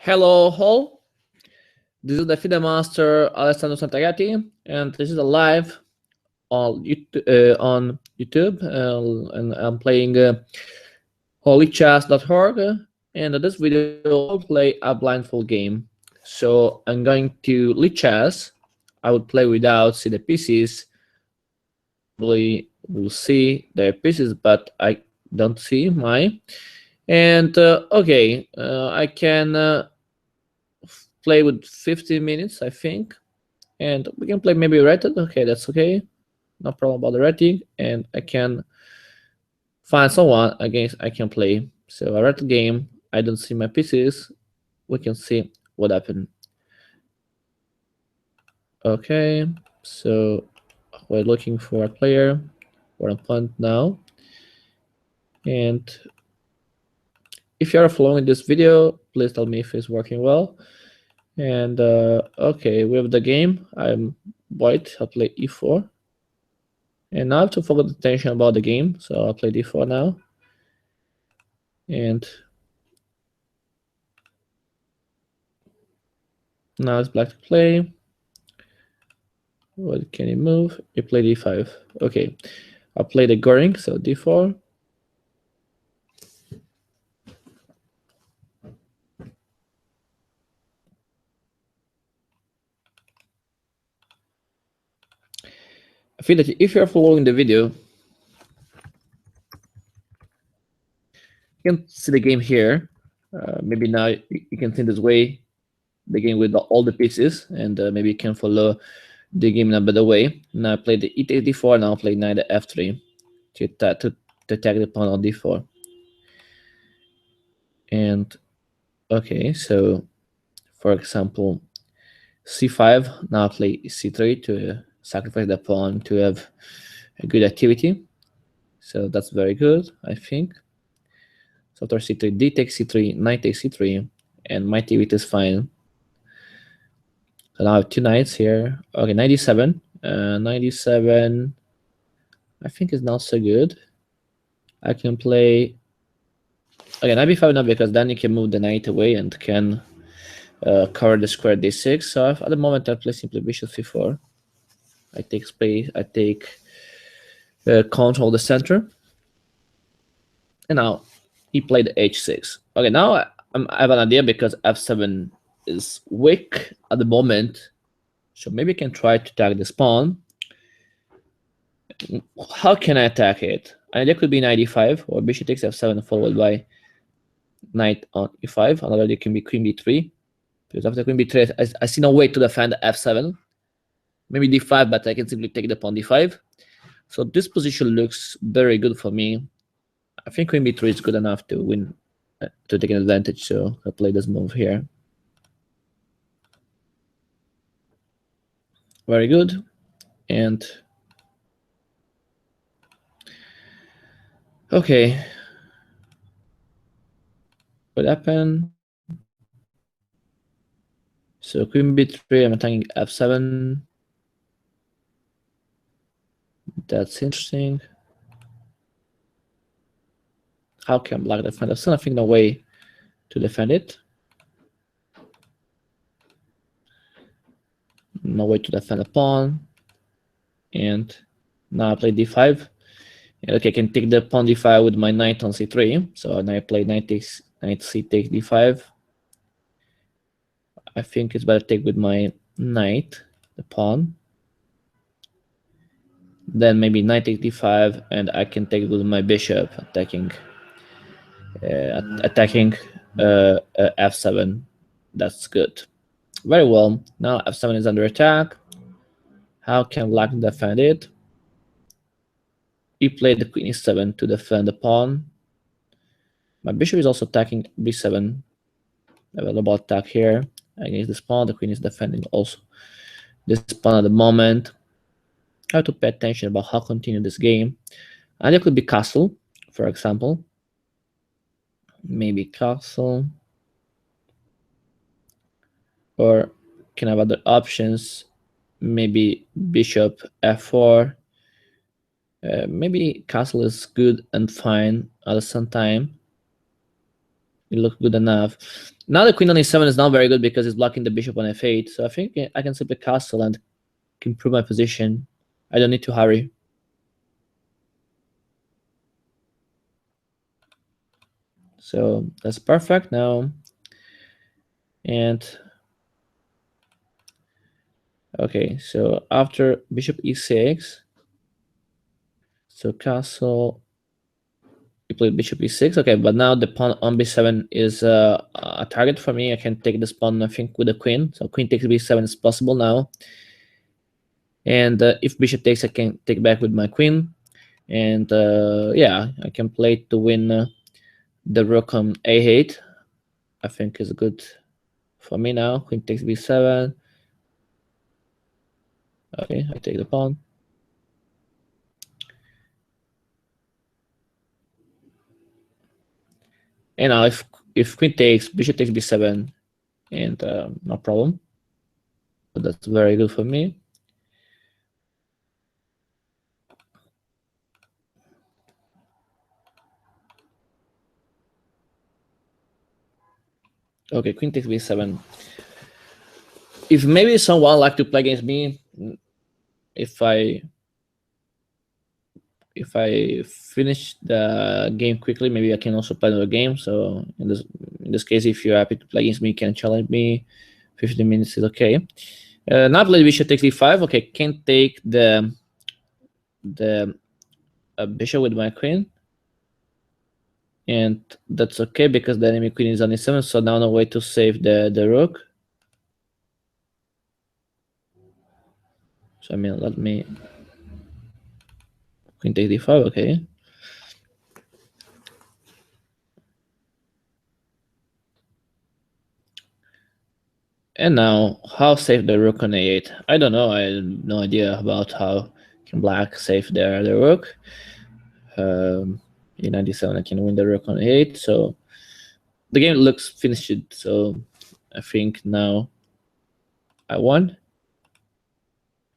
Hello, all. This is the FIDE Master Alessandro Santagati, and this is a live on YouTube, and I'm playing holychess.org. And in this video, I'll play a blindfold game. So I'm going to lead chess. I would play without see the pieces. We will see their pieces, but I don't see mine. And okay, I can play with 15 minutes, I think. And we can play maybe rated. Okay, that's okay. No problem about the rating. And I can find someone against I can play. So I rated game. I don't see my pieces. We can see what happened. Okay, so we're looking for a player. We're on point now. And if you are following this video, please tell me if it's working well. And okay, we have the game. I'm white. I'll play e4. And now I have to focus attention about the game. So I'll play d4 now. And now it's black to play. What can he move? He played d5. Okay, I'll play the Goring, so d4. I feel that if you're following the video, you can see the game here. Maybe now you can see this way, the game with all the pieces, and maybe you can follow the game in a better way. Now I play the e takes d4, now I play knight f3 to attack the pawn on d4. And okay, so for example, c5, now I play c3 to sacrifice the pawn to have a good activity. So that's very good, I think. So after c3, d takes c3, knight takes c3, and my activity is fine. So now I have two knights here. Okay, 97. 97, I think is not so good. I can play, okay, knight b5 now, because then you can move the knight away and can cover the square d6. So at the moment I play simply bishop c4. I take space, I take control the center. And now he played h6. Okay, now I have an idea, because f7 is weak at the moment. So maybe I can try to attack this pawn. How can I attack it? An idea could be knight e5, or bishop takes f7 followed by knight on e5. Another idea can be queen b3, because after queen b3, I see no way to defend f7. Maybe d5, but I can simply take the pawn d5. So this position looks very good for me. I think queen b3 is good enough to win, to take an advantage. So I'll play this move here. Very good. And okay, what happened? So queen b3, I'm attacking f7. That's interesting. How can black defend? There's nothing, no way to defend it. No way to defend a pawn. And now I play d5. And okay, I can take the pawn d5 with my knight on c3. So now I play knight c takes d5. I think it's better to take with my knight, the pawn. Then maybe knight takes d5, and I can take it with my bishop, attacking f7. That's good. Very well. Now f7 is under attack. How can black defend it? He played the queen e7 to defend the pawn. My bishop is also attacking b7. I have a double attack here against this pawn. The queen is defending also this pawn at the moment. I have to pay attention about how to continue this game. And it could be castle, for example. Maybe castle. Or can have other options. Maybe bishop f4. Maybe castle is good and fine at the same time. it looks good enough. Now the queen on e7 is not very good because it's blocking the bishop on f8. So I think I can simply castle and improve my position. I don't need to hurry. So that's perfect now. And okay, so after bishop e6, so castle, you play bishop e6. Okay, but now the pawn on b7 is a target for me. I can take this pawn, I think, with the queen. So queen takes b7 is possible now. And if bishop takes, I can take back with my queen. And yeah, I can play to win the rook on a8. I think is good for me now. Queen takes b7. Okay, I take the pawn. And now if queen takes, bishop takes b7, and no problem. So that's very good for me. Okay, queen takes b7. If maybe someone like to play against me, if I finish the game quickly, maybe I can also play another game. So in this case, if you're happy to play against me, you can challenge me. 15 minutes is okay. Now play bishop takes d5. Okay, can't take the bishop with my queen, and that's okay because the enemy queen is on e7. So now no way to save the rook. So I mean, let me queen take d5. Okay. And now, how save the rook on a8? I don't know. I have no idea about how can black save the rook. E97, I can win the rook on a8. So the game looks finished. So I think now I won.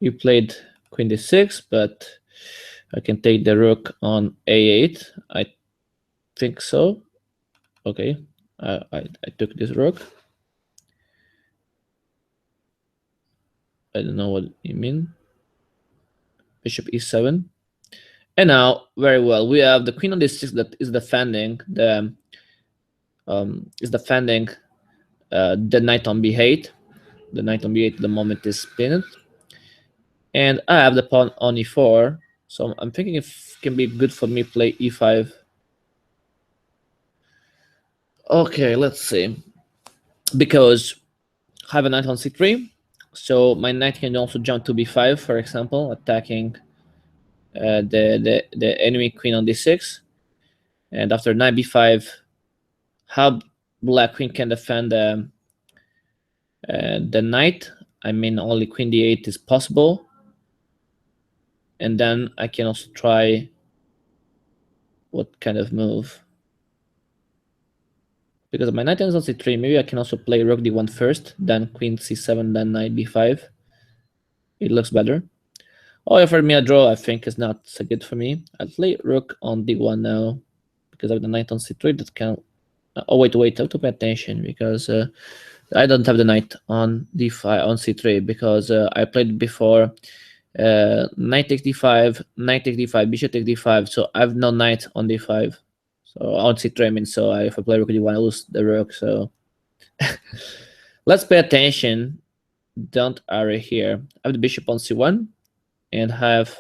You played queen d6, but I can take the rook on a8. I think so. Okay, I took this rook. I don't know what you mean. Bishop e7. And now, very well, we have the queen on d6 that is defending the the knight on b8. The knight on b8 at the moment is pinned, and I have the pawn on e4. So I'm thinking if it can be good for me play e5. Okay, let's see, because I have a knight on c3, so my knight can also jump to b5, for example, attacking the enemy queen on d6, and after knight b5, how black queen can defend the knight. I mean, only queen d8 is possible, and then I can also try what kind of move, because my knight is on c3. Maybe I can also play rook d1 first, then queen c7, then knight b5. It looks better. Oh, yeah, for me a draw, I think is not so good for me. I'll play rook on d1 now because of the knight on c3. That can. Oh wait, I have to pay attention because I don't have the knight on d5 on c3 because I played before. Knight takes d5, knight takes d5, bishop takes d5. So I have no knight on d5. So on c3, I mean, so if I play rook d1, I lose the rook. So let's pay attention. Don't hurry here. I have the bishop on c1 and have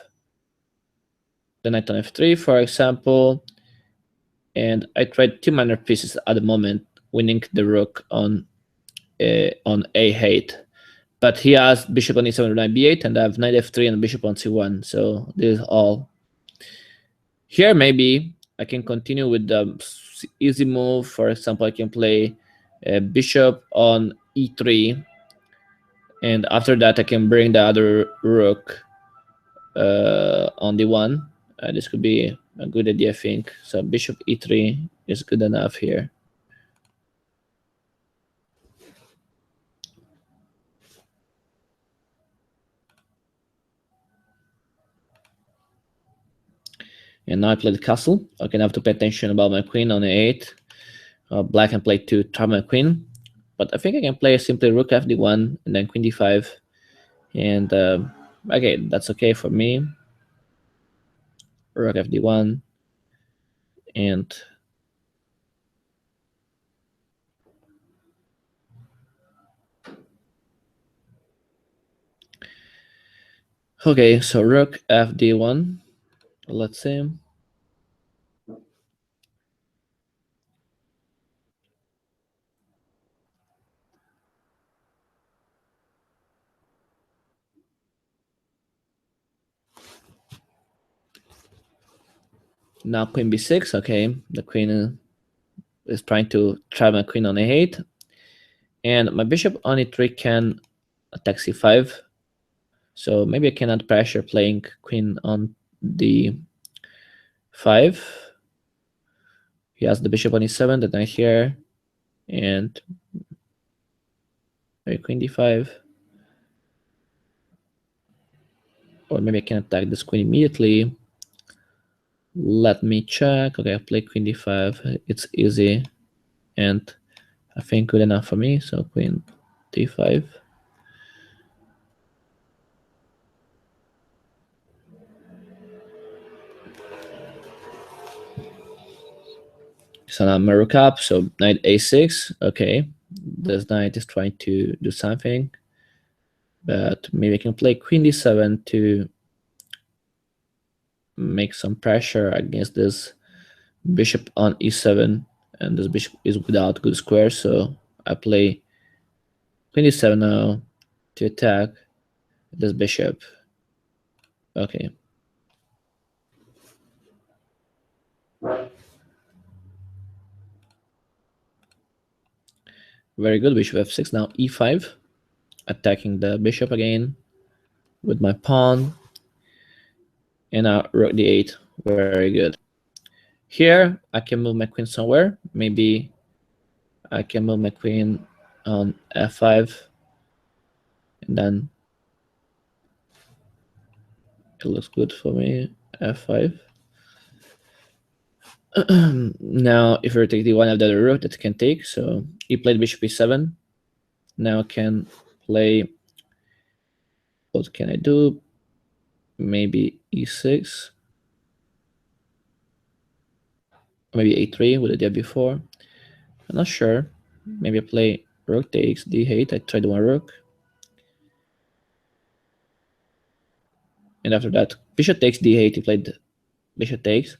the knight on f3, for example. And I tried two minor pieces at the moment, winning the rook on a8. But he has bishop on e7 and knight b8, and I have knight f3 and bishop on c1. So this is all. Here maybe I can continue with the easy move. For example, I can play bishop on e3, and after that I can bring the other rook on d1. This could be a good idea, I think. So bishop e3 is good enough here. And now I play the castle. I can have to pay attention about my queen on a8. Black can play to trap my queen, but I think I can play simply rook fd1 and then queen d5, and okay, that's okay for me. Rook fd1 and okay, so rook fd1. Let's see. Now queen b6. Okay, the queen is trying to trap my queen on a8, and my bishop on e3 can attack c5. So maybe I cannot pressure playing queen on d5. He has the bishop on e7, the knight here, and maybe queen d5. Or maybe I can attack this queen immediately. Let me check. Okay, I play queen d5. It's easy, and I think good enough for me. So queen d5. So now my rook up. So knight a6. Okay, this knight is trying to do something, but maybe I can play queen d7 to make some pressure against this bishop on e7, and this bishop is without good square, so I play queen d7 now to attack this bishop. Okay. Very good. Bishop f6. Now e5, attacking the bishop again with my pawn. And now rook d8. Very good. Here, I can move my queen somewhere. Maybe I can move my queen on f5. And then it looks good for me. f5. Now, if you take d1, I've got a rook that can take. So he played bishop e7. Now I can play. What can I do? Maybe e6. Maybe a3 with the did before. I'm not sure. Maybe I play rook takes d8. I tried one rook. And after that, bishop takes d8. He played bishop takes.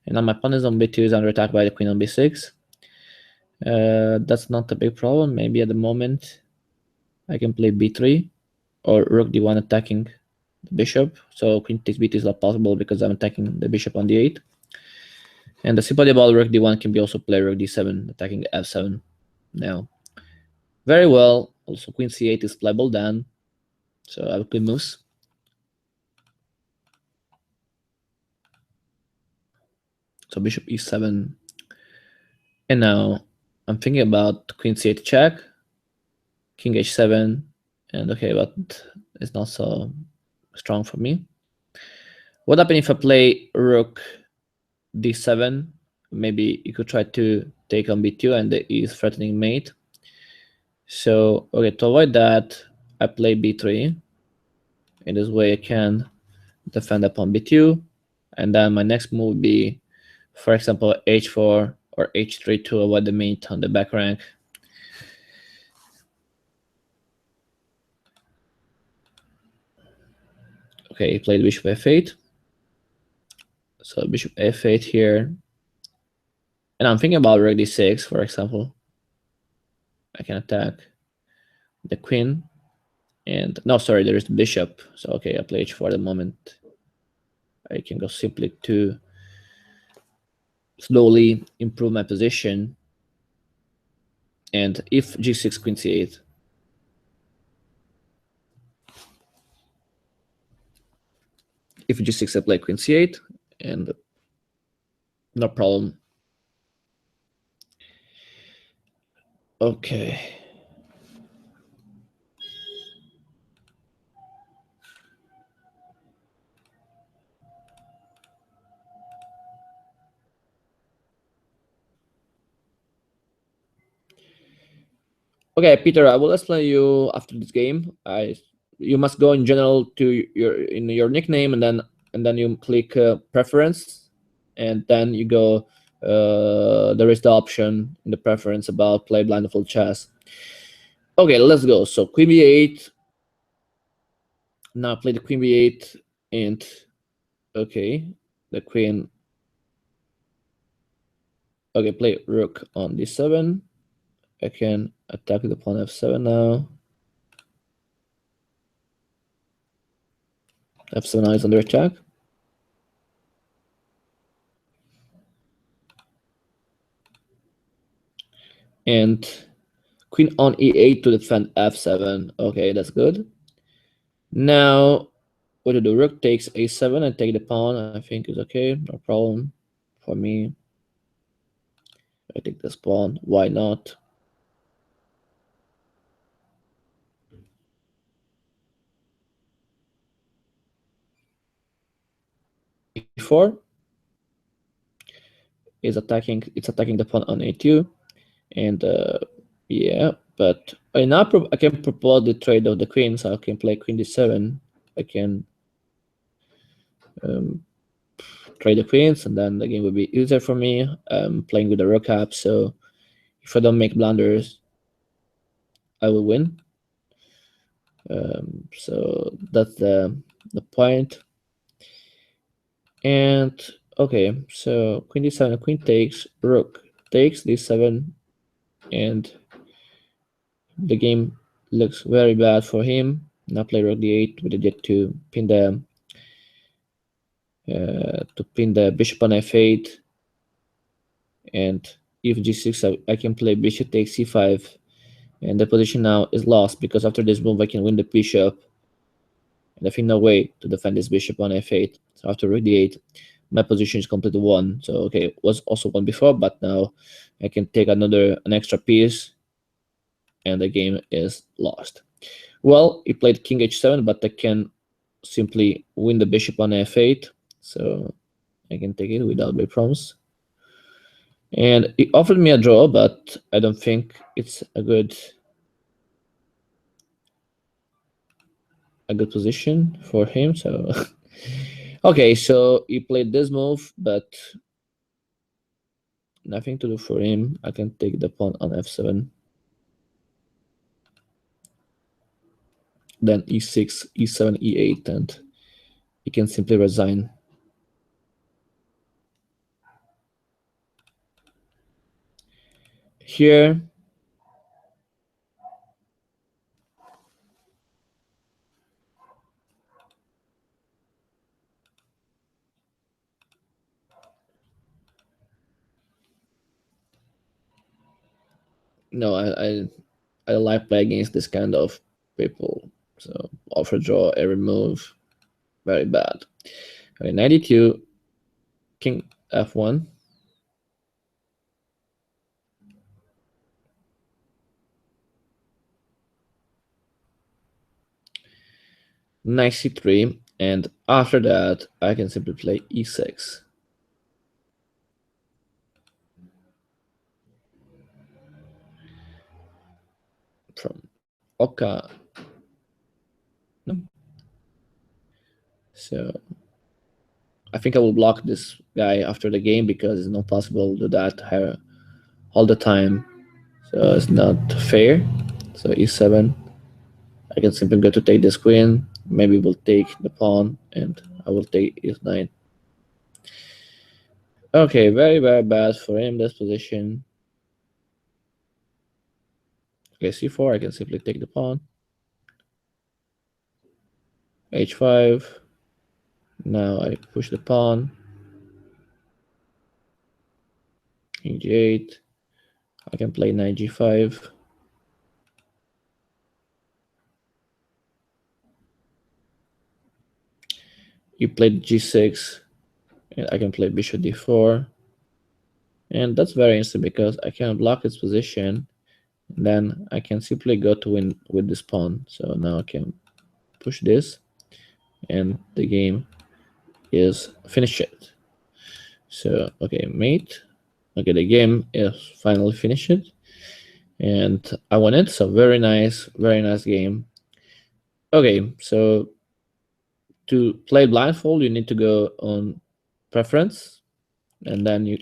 And now my pawn is on b2 is under attack by the queen on b6. That's not a big problem. Maybe at the moment I can play b3 or rook d1 attacking the bishop. So queen takes b2 is not possible because I'm attacking the bishop on d8. And the simple about rook d1 can be also play rook d7 attacking f7 now. Very well. Also queen c8 is playable then. So I have good moves. So bishop e7. And now I'm thinking about queen c8 check, king h7, and okay, but it's not so strong for me. What happens if I play rook d7? Maybe you could try to take on b2 and the e is threatening mate. So okay, to avoid that, I play b3. In this way I can defend upon b2. And then my next move would be, for example, h4 or h3 to avoid the mate on the back rank. Okay, he played bishop f8. So bishop f8 here. And I'm thinking about rook d6, for example. I can attack the queen. And no, sorry, there is the bishop. So okay, I play h4 at the moment. I can go simply to slowly improve my position. And if g6, queen c8. If g6, I play queen c8, and no problem. Okay. Okay, Peter, I will explain you after this game. You must go in general to your nickname, and then you click preference, and then you go. There is the option in the preference about play blindfold chess. Okay, let's go. So queen b8. Now play the queen b8, and okay, the queen. Okay, play rook on d7. I can attack the pawn f7 now. f7 now is under attack. And queen on e8 to defend f7. Okay, that's good. Now, what to do? Rook takes a7 and take the pawn. I think is okay. No problem for me. I take this pawn. Why not? e4 is attacking. It's attacking the pawn on a2, and yeah. But I can propose the trade of the queen, so I can play queen d7. I can trade the queens, and then the game will be easier for me. Playing with the rook up, so if I don't make blunders, I will win. So that's the point. And okay, so queen d7, queen takes, rook takes d7, and the game looks very bad for him. Now play rook d8 with the jet to pin the bishop on f8, and if g6, I can play bishop takes c5, and the position now is lost because after this move I can win the bishop, and I think no way to defend this bishop on f8. So after rook d8, my position is completely won. So okay, it was also won before, but now I can take an extra piece, and the game is lost. Well, he played king h7, but I can simply win the bishop on f8, so I can take it without big problems. And he offered me a draw, but I don't think it's a good position for him. So okay, so he played this move, but nothing to do for him. I can take the pawn on f7. Then e6, e7, e8, and he can simply resign. Here, no, I like play against this kind of people. So offer draw every move, very bad. Okay, 92, king f1. Knight c3, and after that I can simply play e6. From Oka. So I think I will block this guy after the game because it's not possible to do that all the time. So it's not fair. So e7. I can simply go to take this queen. Maybe we'll take the pawn, and I will take e9. Okay, very, very bad for him, this position. Okay, c4, I can simply take the pawn. h5. Now I push the pawn. King g8. I can play knight g5. You played g6, and I can play bishop d4. And that's very interesting because I can block its position. Then I can simply go to win with this pawn. So now I can push this, and the game is finished. So okay, mate. Okay, the game is finally finished, and I won it. So very nice game. Okay, so to play Blindfold, you need to go on preference, and then you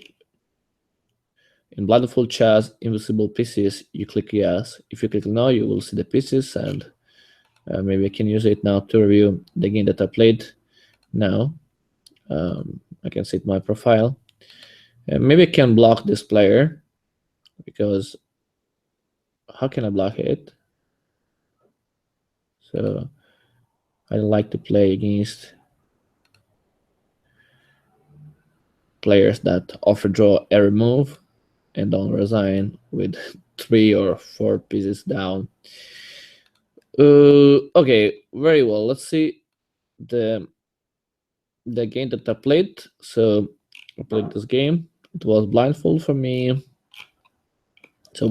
in Blindfold chess invisible pieces, you click yes. If you click no, you will see the pieces, and maybe I can use it now to review the game that I played now. I can see it in my profile. Maybe I can block this player, because how can I block it? So I like to play against players that offer draw every move and don't resign with 3 or 4 pieces down. Okay, very well. Let's see the game that I played. So I played this game. It was Blindfold for me. So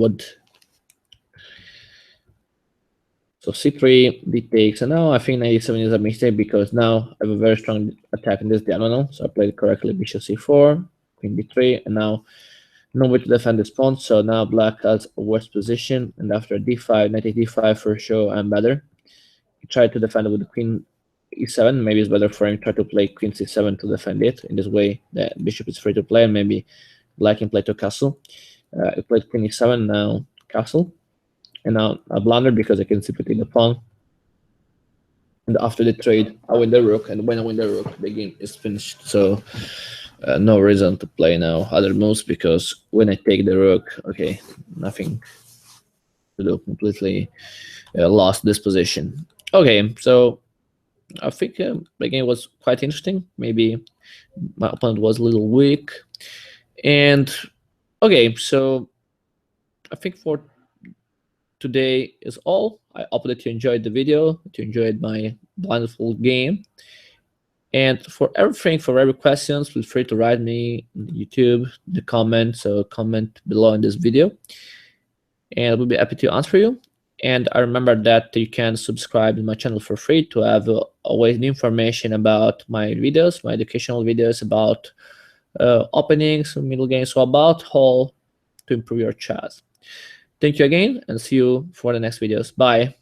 c3, d takes, and now I think knight e7 is a mistake, because now I have a very strong attack in this diagonal. So I played correctly, bishop c4, queen b3, and now no way to defend this pawn. So now black has a worse position, and after d5, knight d5 for sure, I'm better. He tried to defend it with the queen e7. Maybe it's better for him to try to play queen c7 to defend it. In this way, the bishop is free to play, and maybe black can play to castle. He played queen e7, now castle. And now I blunder because I can simply take the pawn. And after the trade, I win the rook. And when I win the rook, the game is finished. So no reason to play now other moves, because when I take the rook, okay, nothing to do. Completely lost this position. Okay, so I think the game was quite interesting. Maybe my opponent was a little weak. And okay, so I think for today is all. I hope that you enjoyed the video, that you enjoyed my Blindfold game. And for everything, for every questions, feel free to write me on YouTube, the comments, so comment below in this video, and I will be happy to answer you. And I remember that you can subscribe to my channel for free to have always new information about my videos, my educational videos about openings, middle games, so about how to improve your chess. Thank you again, and see you for the next videos. Bye.